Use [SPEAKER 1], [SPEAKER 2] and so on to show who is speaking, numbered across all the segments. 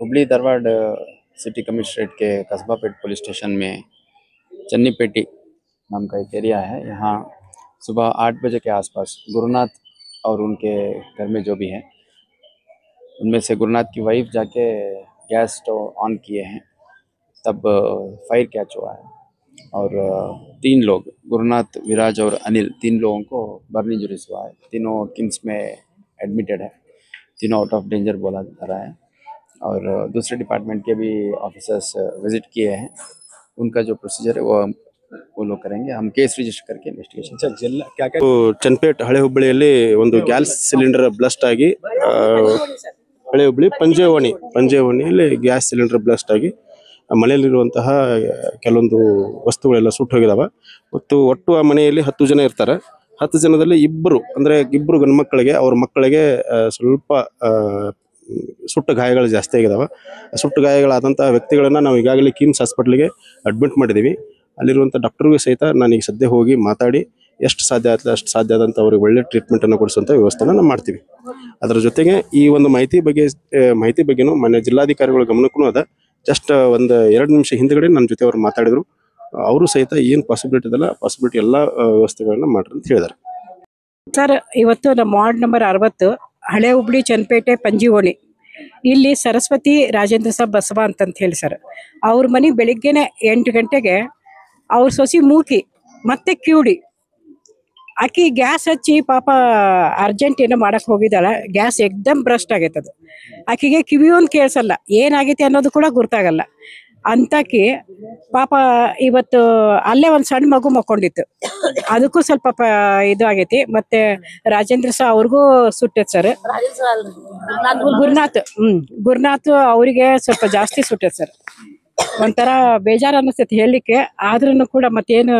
[SPEAKER 1] Hubli Dharwad city commissionerate के कस्बापेट police station में चन्नीपेटी नाम का एक एरिया है। यहाँ सुबह 8 बजे के आसपास गुरुनाथ और उनके घर में जो भी हैं उनमें से गुरुनाथ की वाइफ जाके गैस स्टोव ऑन किए हैं, तब फायर कैच हुआ है और 3 लोग गुरुनाथ, विराज और अनिल 3 लोगों को बर्न इंजरीज हुआ है। तीनों किम्स में एडमिटेड है, तीनों आउट ऑफ डेंजर बोला जा रहा है और दूसरे डिपार्टमेंट के भी ऑफिसर्स विजिट किए हैं। उनका जो प्रोसीजर है वो लोग करेंगे। हम केस रजिस्टर करके इन्वेस्टिगेशन
[SPEAKER 2] ಚನ್ನಪೇಟೆ ಹಳೆ ಹುಬ್ಬಳ್ಳಿಯಲ್ಲಿ ಒಂದು ಗ್ಯಾಸ್ ಸಿಲಿಂಡರ್ ಬ್ಲಾಸ್ಟ್ ಆಗಿ ಹಳೆ ಹುಬ್ಬಳ್ಳಿ ಪಂಜೆವಣಿಯಲ್ಲಿ ಗ್ಯಾಸ್ ಸಿಲಿಂಡರ್ ಬ್ಲಾಸ್ಟ್ ಆಗಿ ಮನೆಯಲ್ಲಿರುವಂತಹ ಕೆಲವೊಂದು ವಸ್ತುಗಳೆಲ್ಲ ಸುಟ್ಟು ಹೋಗಿದಾವೆ ಮತ್ತು ಒಟ್ಟು ಆ ಮನೆಯಲ್ಲಿ 10 ಜನ ಇರ್ತಾರೆ। 10 ಜನದಲ್ಲಿ ಇಬ್ಬರು ಗಂಡು ಮಕ್ಕಳಿಗೆ ಅವ್ರ ಮಕ್ಕಳಿಗೆ ಸ್ವಲ್ಪ ಸುಟ್ಟ ಗಾಯಗಳು ಜಾಸ್ತಿ ಆಗಿದಾವೆ। ಸುಟ್ಟ ಗಾಯಗಳಾದಂತಹ ವ್ಯಕ್ತಿಗಳನ್ನ ನಾವು ಈಗಾಗಲೇ ಕಿಮ್ಸ್ ಹಾಸ್ಪಿಟಲ್ಗೆ ಅಡ್ಮಿಟ್ ಮಾಡಿದೀವಿ। ಅಲ್ಲಿರುವಂಥ ಡಾಕ್ಟರ್ಗೂ ಸಹಿತ ನಾನು ಈಗ ಸದ್ಯ ಹೋಗಿ ಮಾತಾಡಿ ಎಷ್ಟು ಸಾಧ್ಯ ಆಯ್ತು ಅಷ್ಟು ಸಾಧ್ಯ ಆದಂಥ ಅವ್ರಿಗೆ ಒಳ್ಳೆ ಟ್ರೀಟ್ಮೆಂಟನ್ನು ಕೊಡಿಸುವಂಥ ವ್ಯವಸ್ಥೆನ ನಾವು ಮಾಡ್ತೀವಿ। ಅದರ ಜೊತೆಗೆ ಈ ಒಂದು ಮಾಹಿತಿ ಬಗ್ಗೆನೂ ಮಾನ್ಯ ಜಿಲ್ಲಾಧಿಕಾರಿಗಳ ಗಮನಕ್ಕೂ ಅದ। ಜಸ್ಟ್ ಒಂದು 2 ನಿಮಿಷ ಹಿಂದ್ಗಡೆ ನನ್ನ ಜೊತೆ ಅವ್ರು ಮಾತಾಡಿದ್ರು, ಅವರು ಸಹಿತ ಏನು ಪಾಸಿಬಿಲಿಟಿ ಇದಲ್ಲ ಪಾಸಿಬಿಲಿಟಿ ಎಲ್ಲ ವ್ಯವಸ್ಥೆಗಳನ್ನ ಮಾಡ್ರಿ ಅಂತ ಹೇಳಿದ್ದಾರೆ।
[SPEAKER 3] ಸರ್, ಇವತ್ತು ನಮ್ಮ ವಾರ್ಡ್ ನಂಬರ್ 60 ಹಳೆ ಹುಬ್ಳಿ ಚನ್ನಪೇಟೆ ಪಂಜಿವೋಣಿ ಇಲ್ಲಿ ಸರಸ್ವತಿ ರಾಜೇಂದ್ರ ಸಾಬ್ ಬಸವ ಅಂತಂತ ಹೇಳಿ ಸರ್, ಅವ್ರ ಮನೆ ಬೆಳಿಗ್ಗೆನೆ 8 ಗಂಟೆಗೆ ಅವ್ರ ಸೊಸಿ ಮೂಕಿ ಮತ್ತೆ ಕ್ಯೂಡಿ ಆಕಿ ಗ್ಯಾಸ್ ಹಚ್ಚಿ ಪಾಪ ಅರ್ಜೆಂಟ್ ಏನೋ ಮಾಡಕ್ ಹೋಗಿದ್ದಾಳೆ। ಗ್ಯಾಸ್ ಎಕ್ದಮ್ ಬ್ರಸ್ಟ್ ಆಗೈತದು, ಆಕಿಗೆ ಕಿವಿಯೊಂದು ಕೇಳಿಸಲ್ಲ, ಏನಾಗೈತಿ ಅನ್ನೋದು ಕೂಡ ಗೊತ್ತಾಗಲ್ಲ ಅಂತಕಿ ಪಾಪ ಇವತ್ತು ಅಲ್ಲೇ ಒಂದು ಸಣ್ಣ ಮಗು ಮಕ್ಕೊಂಡಿತ್ತು, ಅದಕ್ಕೂ ಸ್ವಲ್ಪ ಇದು ಆಗೈತಿ। ಮತ್ತೆ ರಾಜೇಂದ್ರ ಸಹ ಅವ್ರಿಗೂ ಸುಟ್ಟೈತೆ ಸರ್, ಗುರುನಾಥ್ ಅವರಿಗೆ ಸ್ವಲ್ಪ ಜಾಸ್ತಿ ಸುಟ್ಟೈತೆ ಸರ್। ಒಂಥರ ಬೇಜಾರು ಅನ್ನಿಸ್ತೈತಿ ಹೇಳಲಿಕ್ಕೆ, ಆದ್ರೂ ಕೂಡ ಮತ್ತೇನು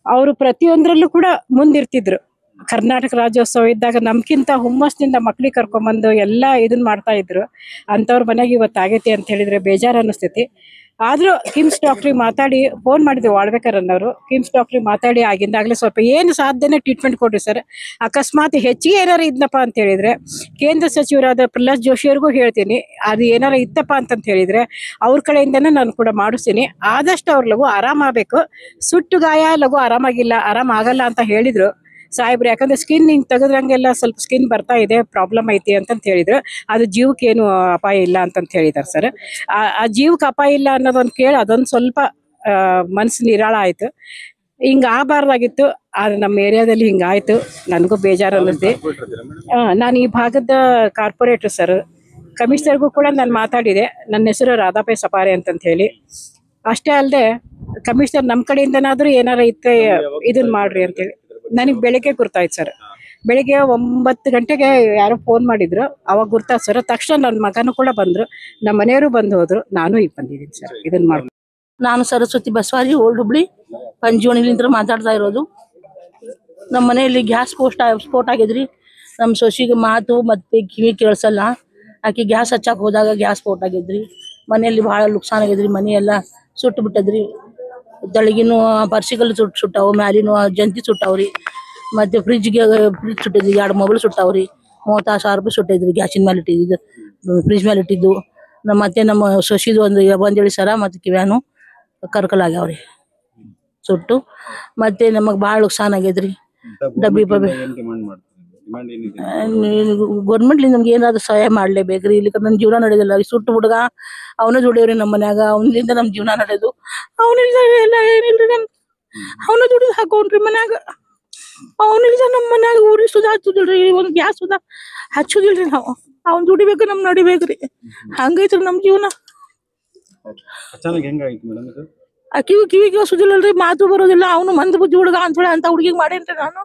[SPEAKER 3] ಅವರು ಪ್ರತಿಯೊಂದರಲ್ಲೂ ಕೂಡ ಮುಂದಿರ್ತಿದ್ರು। ಕರ್ನಾಟಕ ರಾಜ್ಯೋತ್ಸವ ಇದ್ದಾಗ ನಮ್ಗಿಂತ ಹುಮ್ಮಸ್ನಿಂದ ಮಕ್ಳಿಗೆ ಕರ್ಕೊಂಬಂದು ಎಲ್ಲ ಇದನ್ನ ಮಾಡ್ತಾ ಇದ್ರು। ಅಂಥವ್ರ ಮನೆಗೆ ಇವತ್ತು ಆಗೈತಿ ಅಂತ ಹೇಳಿದ್ರೆ ಬೇಜಾರು ಅನ್ನಿಸ್ತೈತಿ। ಆದರೂ ಕಿಮ್ಸ್ ಡಾಕ್ಟ್ರಿಗೆ ಮಾತಾಡಿ ಫೋನ್ ಮಾಡಿದ್ವಿ, ವಾಳ್ಬೇಕರನ್ನವರು ಕಿಮ್ಸ್ ಡಾಕ್ಟ್ರಿಗೆ ಮಾತಾಡಿ ಆಗಿಂದಾಗಲೇ ಸ್ವಲ್ಪ ಏನು ಸಾಧ್ಯನೇ ಟ್ರೀಟ್ಮೆಂಟ್ ಕೊಡ್ರಿ ಸರ್। ಅಕಸ್ಮಾತ್ ಹೆಚ್ಚಿಗೆ ಏನಾರು ಇದ್ನಪ್ಪ ಅಂತ ಹೇಳಿದ್ರೆ ಕೇಂದ್ರ ಸಚಿವರಾದ ಪ್ರಹ್ಲಾದ್ ಜೋಶಿಯವ್ರಿಗೂ ಹೇಳ್ತೀನಿ, ಅದು ಏನಾರ ಇತ್ತಪ್ಪ ಅಂತಂತ ಹೇಳಿದ್ರೆ ಅವ್ರ ಕಡೆಯಿಂದನೇ ನಾನು ಕೂಡ ಮಾಡಿಸ್ತೀನಿ। ಆದಷ್ಟು ಅವ್ರ ಲಘು ಆರಾಮಾಗಬೇಕು, ಸುಟ್ಟು ಗಾಯ ಲಘು ಆರಾಮಾಗಲ್ಲ ಅಂತ ಹೇಳಿದ್ರು ಸಾಹೇಬ್ರು। ಯಾಕಂದ್ರೆ ಸ್ಕಿನ್ ಹಿಂಗೆ ತೆಗೆದ್ರಂಗೆಲ್ಲ ಸ್ವಲ್ಪ ಸ್ಕಿನ್ ಬರ್ತಾ ಇದೆ, ಪ್ರಾಬ್ಲಮ್ ಐತಿ ಅಂತಂತ ಹೇಳಿದ್ರು। ಅದು ಜೀವಕ್ಕೆ ಏನು ಅಪಾಯ ಇಲ್ಲ ಅಂತಂತ ಹೇಳಿದಾರೆ ಸರ್। ಆ ಜೀವಕ್ಕೆ ಅಪಾಯ ಇಲ್ಲ ಅನ್ನೋದೊಂದು ಕೇಳಿ ಅದೊಂದು ಸ್ವಲ್ಪ ಮನಸ್ಸು ನಿರಾಳ ಆಯ್ತು। ಹಿಂಗೆ ಆಗಬಾರ್ದಾಗಿತ್ತು, ಆದ್ರೆ ನಮ್ಮ ಏರಿಯಾದಲ್ಲಿ ಹಿಂಗಾಯ್ತು, ನನಗೂ ಬೇಜಾರು ಅನ್ನಿಸ್ತು। ನಾನು ಈ ಭಾಗದ ಕಾರ್ಪೊರೇಟರ್ ಸರ್, ಕಮಿಷನರ್ಗೂ ಕೂಡ ನಾನು ಮಾತಾಡಿದೆ, ನನ್ನ ಹೆಸರು ರಾಧಾಪೈ ಸಪಾರೆ ಅಂತಂತ ಹೇಳಿ। ಅಷ್ಟೇ ಅಲ್ಲದೆ ಕಮಿಷನರ್ ನಮ್ಮ ಕಡೆಯಿಂದನಾದ್ರೂ ಏನಾರ ಇತ್ತೆ ಇದನ್ನ ಮಾಡ್ರಿ ಅಂತೇಳಿ ನನಗೆ ಬೆಳಗ್ಗೆ ಗುರ್ತಾಯ್ತು ಸರ್। ಬೆಳಿಗ್ಗೆ 9 ಗಂಟೆಗೆ ಯಾರೋ ಫೋನ್ ಮಾಡಿದ್ರು, ಅವಾಗ ಗುರ್ತಾಯ್ತು ಸರ್। ತಕ್ಷಣ ನನ್ನ ಮಗನೂ ಕೂಡ ಬಂದ್ರು, ನಮ್ಮ ಮನೆಯವರು ಬಂದು ಹೋದ್ರು, ನಾನು ಈಗ ಬಂದಿದ್ದೀನಿ ಸರ್ ಇದನ್ನ ಮಾಡಿ।
[SPEAKER 4] ನಾನು ಸರಸ್ವತಿ ಬಸವಾರಿ ಓಲ್ಡ್ ಹುಬ್ಳಿ ಪಂಜಿವಣಿಲಿಂದ ಮಾತಾಡ್ತಾ ಇರೋದು। ನಮ್ಮ ಮನೆಯಲ್ಲಿ ಗ್ಯಾಸ್ ಸ್ಫೋಟ ಆಗಿದ್ರಿ। ನಮ್ಮ ಸೊಸಿಗೆ ಮಾತು ಮತ್ತೆ ಕಿವಿ ಕೇಳಿಸಲ್ಲ, ಆಕೆ ಗ್ಯಾಸ್ ಹಚ್ಚಾಕ್ ಹೋದಾಗ ಗ್ಯಾಸ್ ಸ್ಫೋಟ ಆಗಿದ್ರಿ। ಮನೆಯಲ್ಲಿ ಭಾಳ ನುಕ್ಸಾನ್ ಆಗಿದ್ರಿ, ಮನೆಯೆಲ್ಲ ಸುಟ್ಟು ಬಿಟ್ಟದ್ರಿ। ತಳಗಿನೂ ಪರ್ಸಿಕಲ್ ಸುಟ್ಟಾವು, ಮ್ಯಾಲಿನೂ ಜಂತಿ ಸುಟ್ಟಾವ್ರಿ, ಮತ್ತೆ ಫ್ರಿಜ್ ಸುಟ್ಟಿದ್ರಿ, 2 ಮೊಬೈಲ್ ಸುಟ್ಟಾವ್ರಿ, 30,000 ರೂಪಾಯಿ ಸುಟ್ಟಿದ್ರಿ ಗ್ಯಾಸಿನ ಮೇಲೆ ಇಟ್ಟಿದ್ದು, ಫ್ರಿಜ್ ಮೇಲೆ ಇಟ್ಟಿದ್ದು। ಮತ್ತೆ ನಮ್ಮ ಸೊಸಿದು ಒಂದೇಳಿ ಸರ ಮತ್ತೆ ಕಿವ್ಯಾನು ಕರ್ಕಲಾಗ್ಯಾವ್ರಿ ಸುಟ್ಟು, ಮತ್ತೆ ನಮಗ್ ಭಾಳ ನುಕ್ಸಾನ್ ಆಗೈತ್ರಿ। ಡಬ್ಬಿ ಗೌರ್ಮೆಂಟ್ ನಮ್ಗೆ ಏನಾದ್ರು ಸಹಾಯ ಮಾಡ್ಲೇಬೇಕ್ರಿ, ಇಲ್ಲಿ ನಮ್ ಜೀವನ ನಡೆದಿಲ್ಲ। ಸುಟ್ಟು ಹುಡುಗ ಅವನ ದುಡಿಯವ್ರಿ ನಮ್ಮ ಮನ್ಯಾಗ, ಅವನಿಂದ ನಮ್ ಜೀವನ ನಡೆದು, ಅವನಿಲ್ದ ಎಲ್ಲ ಏನಿಲ್ರಿ, ಅವನ ದುಡಿದು ಹಾಕೋನ್ರಿ ಮನ್ಯಾಗ, ಅವನಿಲ್ದ ನಮ್ಮ ಮನ್ಯಾಗ ಊರಿ ಸುಧಾ ಹಚ್ಚುದಿಲ್ರಿ, ಒಂದ್ ಗ್ಯಾಸ್ ಸುಧಾ ಹಚ್ಚುದಿಲ್ರಿ ನಾವು, ಅವ್ನ್ ದುಡಿಬೇಕು ನಮ್ ನಡಿಬೇಕ್ರಿ, ಹಂಗೈತ್ರಿ ನಮ್ ಜೀವನ। ಕಿವಿಗೆ ಹಸುದಿಲ್ಲಲ್ರಿ, ಮಾತು ಬರೋದಿಲ್ಲ, ಅವನು ಮಂದ ಬುದ್ಧಿ ಹುಡುಗ ಅಂತ ಹೇಳಿ ಅಂತ ಹುಡುಗಿಗೆ ಮಾಡೇನ್ರಿ ನಾನು।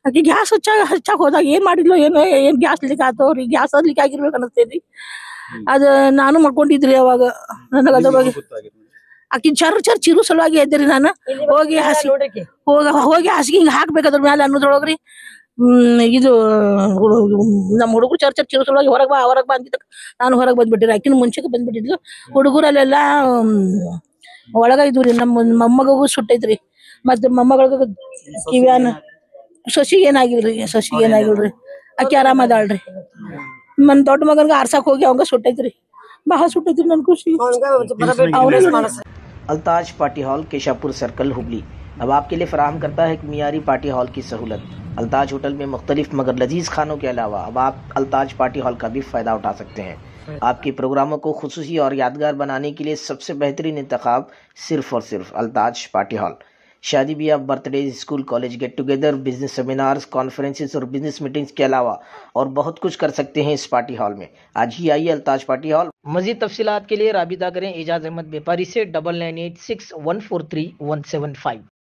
[SPEAKER 4] ಆಕಿ ಗ್ಯಾಸ್ ಹಚ್ಚಾಕ್ ಹೋದಾಗ ಏನ್ ಮಾಡಿದ್ಲು ಏನ್ ಗ್ಯಾಸ್ ಲೀಕ್ ಆತವ್ರಿ, ಗ್ಯಾಸ್ ಲೀಕ್ ಆಗಿರ್ಬೇಕು ಅನಸ್ತೇರಿ। ಅದ ನಾನು ಮಾಡ್ಕೊಂಡಿದ್ರಿ ಅವಾಗ, ನನಗ ಅದ್ರ ಬಗ್ಗೆ ಆಕಿ ಚರ್ ಚಿರು ಸಲುವಾಗಿ ಇದ್ದೀರಿ। ನಾನು ಹೋಗಿ ಹಾಸಿಗೆ ಹಿಂಗ ಹಾಕ್ಬೇಕಾದ್ರ ಮ್ಯಾಲೆ ಅನ್ನೋದ್ರೊಳಗ್ರಿ ಇದು ನಮ್ಮ ಹುಡುಗರು ಚರ್ ಚಿರು ಸಲುವಾಗಿ ಹೊರಗ್ ಬಾ ಅಂದಿದ್ದ ನಾನು ಹೊರಗೆ ಬಂದ್ಬಿಟ್ಟಿರಿ, ಆಕಿನ ಮುಂಚೆಗೆ ಬಂದ್ಬಿಟ್ಟಿದ್ಲು। ಹುಡುಗರಲ್ಲೆಲ್ಲ ಒಳಗ ಇದ್ರಿ, ನಮ್ಮ ಮೊಮ್ಮಗೂ ಸುಟ್ಟೈತ್ರಿ, ಮತ್ತೆ ಮೊಮ್ಮಗಳಿಗೆ ಕಿವ್ಯಾನ ಸೊಸಿಗೆ ಏನಾಗಿಲ್ರಿ, ಆಕಿ ಆರಾಮದಾಳ್ರಿ। ನನ್ನ ದೊಡ್ಡ ಮಗನಿಗೆ ಆರ್ಸಕ್ ಹೋಗಿ ಅವಂಗ ಸುಟ್ಟೈತ್ರಿ ಬಹಳ ಸುಟ್ಟೈತ್ರಿ ನನ್ ಖುಷಿ
[SPEAKER 5] Altaj party hall Keshapur circle Hubli अब आपके लिए फराहम करता है एक मियारी पार्टी हॉल की सहूलत। अल्ताज होटल में मुख्तलिफ मगर लजीज खानों के अलावा अब आप अल्ताज पार्टी हॉल का भी फ़ायदा उठा सकते हैं। आपके प्रोग्रामों को खुसूसी और यादगार बनाने के लिए सबसे बेहतरीन इंतखाब सिर्फ और सिर्फ अल्ताज पार्टी हॉल। शादी ब्याह, birthday, school college get together, business seminars, conferences और बिजनेस मीटिंग्स के अलावा और बहुत कुछ कर सकते हैं इस पार्टी हॉल में। आज ही आइए अल्ताज पार्टी हॉल। मजीद तफसीलात के लिए राबिता करें एजाज अहमद व्यापारी से 9986143175।